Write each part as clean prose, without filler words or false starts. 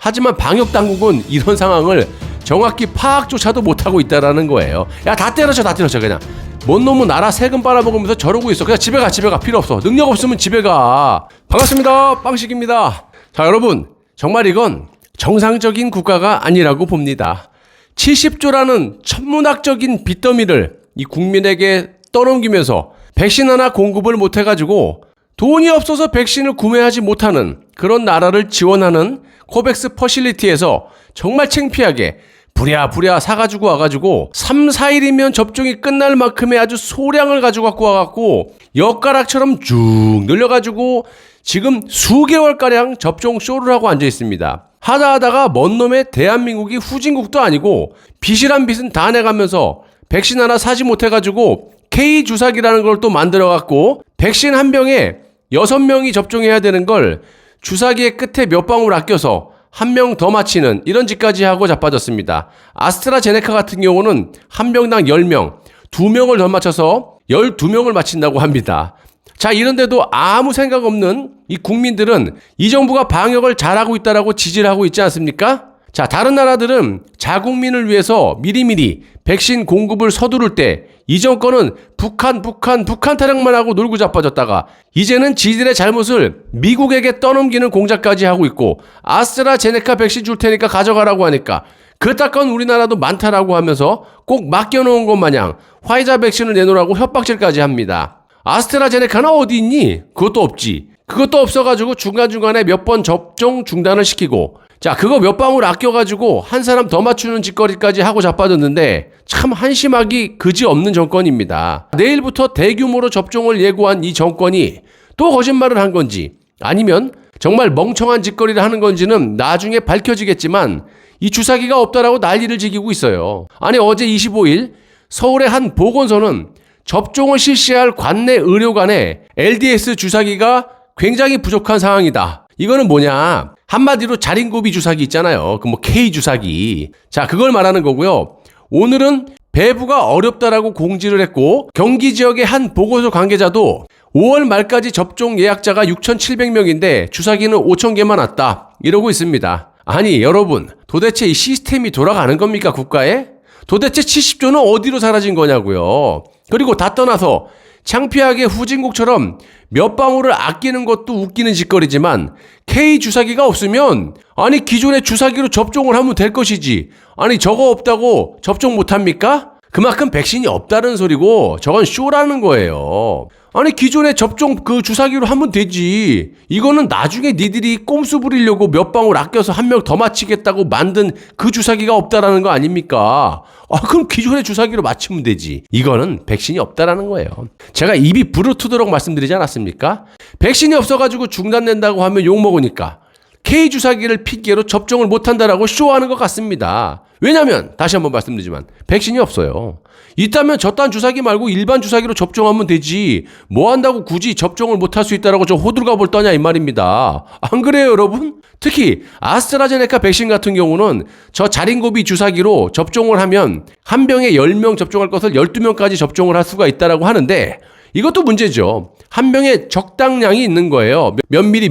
하지만 방역당국은 이런 상황을 정확히 파악조차도 못하고 있다는 거예요. 야, 다 때려쳐 그냥. 뭔 놈은 나라 세금 빨아먹으면서 저러고 있어. 그냥 집에 가. 필요 없어. 능력 없으면 집에 가. 반갑습니다. 빵식입니다. 자, 여러분, 정말 이건 정상적인 국가가 아니라고 봅니다. 70조라는 천문학적인 빚더미를 이 국민에게 떠넘기면서 백신 하나 공급을 못해가지고 돈이 없어서 백신을 구매하지 못하는 그런 나라를 지원하는 코백스 퍼실리티에서 정말 창피하게 부랴부랴 사가지고 와가지고 3, 4일이면 접종이 끝날 만큼의 아주 소량을 가지고 갖고 와갖고 엿가락처럼 쭉 늘려가지고 지금 수개월가량 접종 쇼를 하고 앉아 있습니다. 하다가 먼 놈의 대한민국이 후진국도 아니고 빚이란 빚은 다 내가면서 백신 하나 사지 못해가지고 K 주사기라는 걸 또 만들어갖고 백신 한 병에 6명이 접종해야 되는 걸 주사기의 끝에 몇 방울 아껴서 한 명 더 맞히는 이런 짓까지 하고 자빠졌습니다. 아스트라제네카 같은 경우는 한 병당 10명, 2명을 더 맞춰서 12명을 맞힌다고 합니다. 자, 이런데도 아무 생각 없는 이 국민들은 이 정부가 방역을 잘하고 있다라고 지지를 하고 있지 않습니까? 자, 다른 나라들은 자국민을 위해서 미리미리 백신 공급을 서두를 때 이 정권은 북한 타령만 하고 놀고 자빠졌다가 이제는 지들의 잘못을 미국에게 떠넘기는 공작까지 하고 있고 아스트라제네카 백신 줄 테니까 가져가라고 하니까 그따건 우리나라도 많다라고 하면서 꼭 맡겨놓은 것 마냥 화이자 백신을 내놓으라고 협박질까지 합니다. 아스트라제네카는 어디 있니? 그것도 없지. 그것도 없어가지고 중간중간에 몇 번 접종 중단을 시키고 자, 그거 몇 방울 아껴가지고 한 사람 더 맞추는 짓거리까지 하고 자빠졌는데 참 한심하기 그지없는 정권입니다. 내일부터 대규모로 접종을 예고한 이 정권이 또 거짓말을 한 건지 아니면 정말 멍청한 짓거리를 하는 건지는 나중에 밝혀지겠지만 이 주사기가 없다라고 난리를 지기고 있어요. 아니, 어제 25일 서울의 한 보건소는 접종을 실시할 관내 의료관에 LDS 주사기가 굉장히 부족한 상황이다. 이거는 뭐냐? 한마디로 자린고비 주사기 있잖아요. 그 K 주사기. 자, 그걸 말하는 거고요. 오늘은 배부가 어렵다라고 공지를 했고 경기 지역의 한 보건소 관계자도 5월 말까지 접종 예약자가 6,700명인데 주사기는 5,000개만 왔다. 이러고 있습니다. 아니, 여러분, 도대체 이 시스템이 돌아가는 겁니까, 국가에? 도대체 70조는 어디로 사라진 거냐고요. 그리고 다 떠나서 창피하게 후진국처럼 몇 방울을 아끼는 것도 웃기는 짓거리지만 K 주사기가 없으면 아니 기존의 주사기로 접종을 하면 될 것이지 아니 저거 없다고 접종 못합니까? 그만큼 백신이 없다는 소리고 저건 쇼라는 거예요. 아니 기존에 접종 그 주사기로 하면 되지. 이거는 나중에 니들이 꼼수 부리려고 몇 방울 아껴서 한 명 더 맞히겠다고 만든 그 주사기가 없다라는 거 아닙니까? 그럼 기존의 주사기로 맞추면 되지. 이거는 백신이 없다라는 거예요. 제가 입이 부르트도록 말씀드리지 않았습니까? 백신이 없어가지고 중단된다고 하면 욕먹으니까 K 주사기를 핑계로 접종을 못한다라고 쇼하는 것 같습니다. 왜냐면 다시 한번 말씀드리지만 백신이 없어요. 있다면 저딴 주사기 말고 일반 주사기로 접종하면 되지. 뭐 한다고 굳이 접종을 못할 수 있다라고 저 호들갑을 떠냐 이 말입니다. 안 그래요, 여러분? 특히 아스트라제네카 백신 같은 경우는 저 자린고비 주사기로 접종을 하면 한 병에 10명 접종할 것을 12명까지 접종을 할 수가 있다라고 하는데 이것도 문제죠. 한 병에 적당량이 있는 거예요. 몇 미리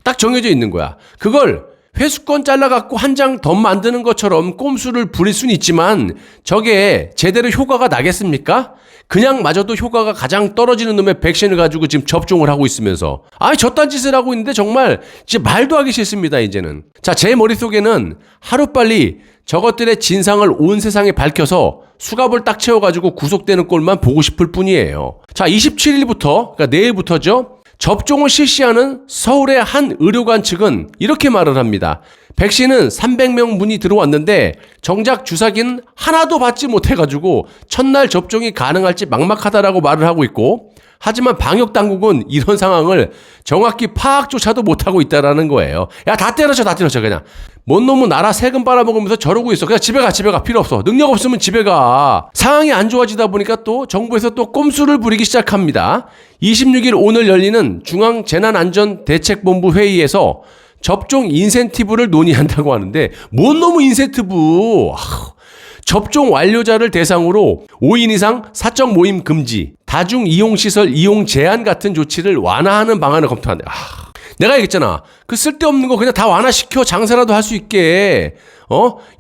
딱 정해져 있는 거야. 그걸 회수권 잘라갖고 한 장 더 만드는 것처럼 꼼수를 부릴 수는 있지만 저게 제대로 효과가 나겠습니까? 그냥 맞아도 효과가 가장 떨어지는 놈의 백신을 가지고 지금 접종을 하고 있으면서 아니 저딴 짓을 하고 있는데 정말 이제 말도 하기 싫습니다 이제는. 자, 제 머릿속에는 하루빨리 저것들의 진상을 온 세상에 밝혀서 수갑을 딱 채워가지고 구속되는 꼴만 보고 싶을 뿐이에요. 자, 27일부터 그러니까 내일부터죠. 접종을 실시하는 서울의 한 의료관 측은 이렇게 말을 합니다. 백신은 300명 문의 들어왔는데 정작 주사기는 하나도 받지 못해가지고 첫날 접종이 가능할지 막막하다라고 말을 하고 있고 하지만 방역당국은 이런 상황을 정확히 파악조차도 못하고 있다는 거예요. 야, 다 때려쳐 그냥. 뭔 놈은 나라 세금 빨아먹으면서 저러고 있어. 그냥 집에 가. 필요 없어. 능력 없으면 집에 가. 상황이 안 좋아지다 보니까 또 정부에서 또 꼼수를 부리기 시작합니다. 26일 오늘 열리는 중앙재난안전대책본부 회의에서 접종 인센티브를 논의한다고 하는데 뭔 놈의 인센티브. 접종 완료자를 대상으로 5인 이상 사적 모임 금지, 다중 이용시설 이용 제한 같은 조치를 완화하는 방안을 검토한다. 내가 얘기했잖아. 그 쓸데없는 거 그냥 다 완화시켜. 장사라도 할 수 있게.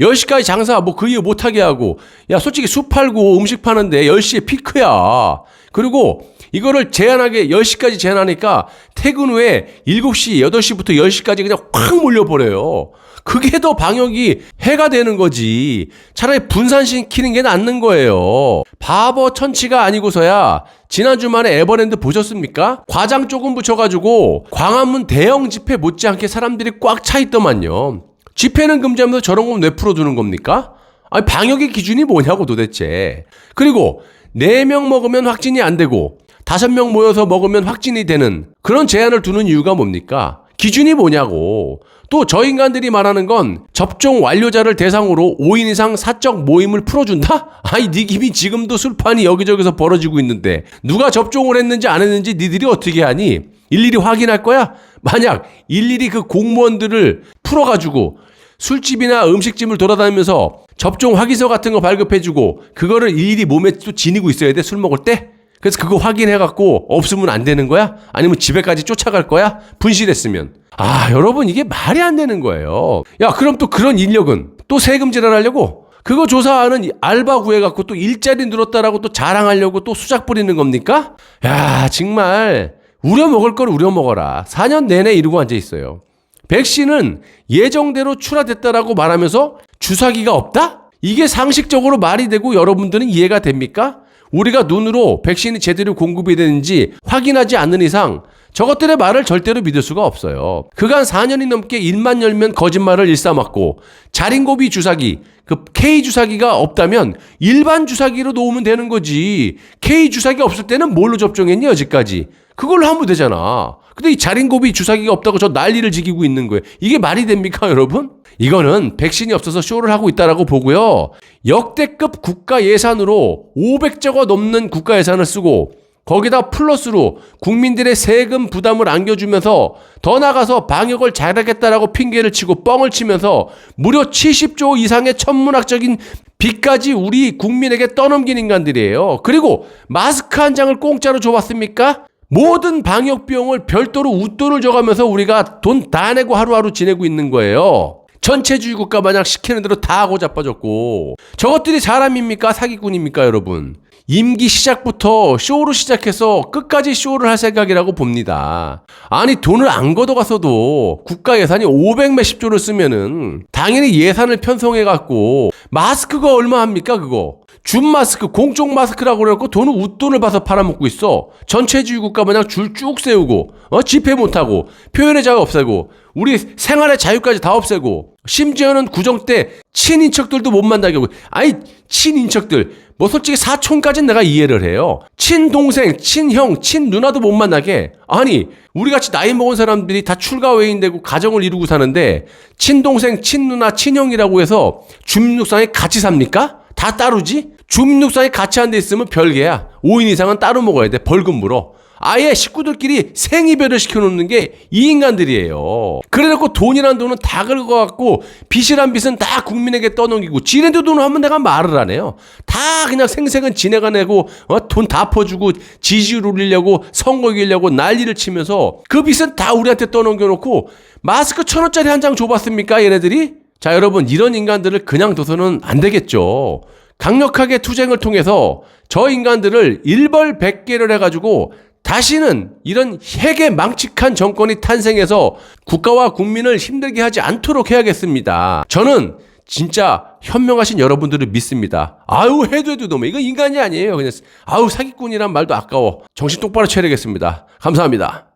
10시까지 장사 뭐 그 이후 못하게 하고. 야, 솔직히 술 팔고 음식 파는데 10시에 피크야. 그리고 이거를 제한하게 10시까지 제한하니까 퇴근 후에 7시, 8시부터 10시까지 그냥 확 몰려버려요. 그게 더 방역이 해가 되는 거지. 차라리 분산시키는 게 낫는 거예요. 바보 천치가 아니고서야 지난 주말에 에버랜드 보셨습니까? 과장 조금 붙여가지고 광화문 대형 집회 못지않게 사람들이 꽉 차 있더만요. 집회는 금지하면서 저런 건 왜 풀어두는 겁니까? 아니, 방역의 기준이 뭐냐고 도대체. 그리고 4명 먹으면 확진이 안 되고 5명 모여서 먹으면 확진이 되는 그런 제한을 두는 이유가 뭡니까? 기준이 뭐냐고. 또 저 인간들이 말하는 건 접종 완료자를 대상으로 5인 이상 사적 모임을 풀어준다? 아니, 네 김이 지금도 술판이 여기저기서 벌어지고 있는데 누가 접종을 했는지 안 했는지 니들이 어떻게 하니? 일일이 확인할 거야? 만약 일일이 그 공무원들을 풀어가지고 술집이나 음식집을 돌아다니면서 접종 확인서 같은 거 발급해주고 그거를 일일이 몸에 또 지니고 있어야 돼, 술 먹을 때? 그래서 그거 확인해갖고 없으면 안 되는 거야? 아니면 집에까지 쫓아갈 거야? 분실했으면. 아, 여러분, 이게 말이 안 되는 거예요. 야, 그럼 또 그런 인력은 또 세금 지랄하려고? 그거 조사하는 알바 구해갖고 또 일자리 늘었다라고 또 자랑하려고 또 수작 부리는 겁니까? 야, 정말 우려먹을 걸 우려먹어라. 4년 내내 이러고 앉아있어요. 백신은 예정대로 출하됐다라고 말하면서 주사기가 없다? 이게 상식적으로 말이 되고 여러분들은 이해가 됩니까? 우리가 눈으로 백신이 제대로 공급이 되는지 확인하지 않는 이상 저것들의 말을 절대로 믿을 수가 없어요. 그간 4년이 넘게 입만 열면 거짓말을 일삼았고 자린고비 주사기, 그 K 주사기가 없다면 일반 주사기로 놓으면 되는 거지. K 주사기 없을 때는 뭘로 접종했니 여지까지? 그걸로 하면 되잖아. 근데 이 자린고비 주사기가 없다고 저 난리를 지기고 있는 거예요. 이게 말이 됩니까, 여러분? 이거는 백신이 없어서 쇼를 하고 있다라고 보고요. 역대급 국가 예산으로 500조가 넘는 국가 예산을 쓰고 거기다 플러스로 국민들의 세금 부담을 안겨주면서 더 나가서 방역을 잘하겠다라고 핑계를 치고 뻥을 치면서 무려 70조 이상의 천문학적인 빚까지 우리 국민에게 떠넘긴 인간들이에요. 그리고 마스크 한 장을 공짜로 줘봤습니까? 모든 방역 비용을 별도로 웃돈을 줘가면서 우리가 돈 다 내고 하루하루 지내고 있는 거예요. 전체주의 국가 마냥 시키는 대로 다 하고 자빠졌고 저것들이 사람입니까? 사기꾼입니까, 여러분? 임기 시작부터 쇼로 시작해서 끝까지 쇼를 할 생각이라고 봅니다. 아니, 돈을 안 걷어가서도 국가 예산이 500몇십 조를 쓰면은 당연히 예산을 편성해갖고 마스크가 얼마 합니까, 그거? 준 마스크, 공적 마스크라고 그래갖고 돈을 웃돈을 봐서 팔아먹고 있어. 전체주의 국가 마냥 줄 쭉 세우고 집회 못하고 표현의 자유 없애고 우리 생활의 자유까지 다 없애고 심지어는 구정 때 친인척들도 못 만나게 하고. 아니, 친인척들 뭐 솔직히 사촌까지는 내가 이해를 해요. 친동생, 친형, 친누나도 못 만나게. 아니, 우리같이 나이 먹은 사람들이 다 출가 외인되고 가정을 이루고 사는데 친동생, 친누나, 친형이라고 해서 주민등록상에 같이 삽니까? 다 따로지? 주민등록상에 같이 안 돼 있으면 별개야. 5인 이상은 따로 먹어야 돼. 벌금 물어. 아예 식구들끼리 생이별을 시켜놓는 게 이 인간들이에요. 그래놓고 돈이란 돈은 다 긁어갖고 빚이란 빚은 다 국민에게 떠넘기고 지네들 돈을 하면 내가 말을 안 해요. 다 그냥 생색은 지네가 내고 돈 다 퍼주고 지지율 올리려고 선거 이기려고 난리를 치면서 그 빚은 다 우리한테 떠넘겨놓고 마스크 1,000원짜리 한 장 줘봤습니까, 얘네들이? 자, 여러분, 이런 인간들을 그냥 둬서는 안 되겠죠. 강력하게 투쟁을 통해서 저 인간들을 일벌백계를 해가지고 다시는 이런 핵에 망측한 정권이 탄생해서 국가와 국민을 힘들게 하지 않도록 해야겠습니다. 저는 진짜 현명하신 여러분들을 믿습니다. 아유, 해도 너무 이거 인간이 아니에요. 그냥 아유, 사기꾼이란 말도 아까워. 정신 똑바로 차려야겠습니다. 감사합니다.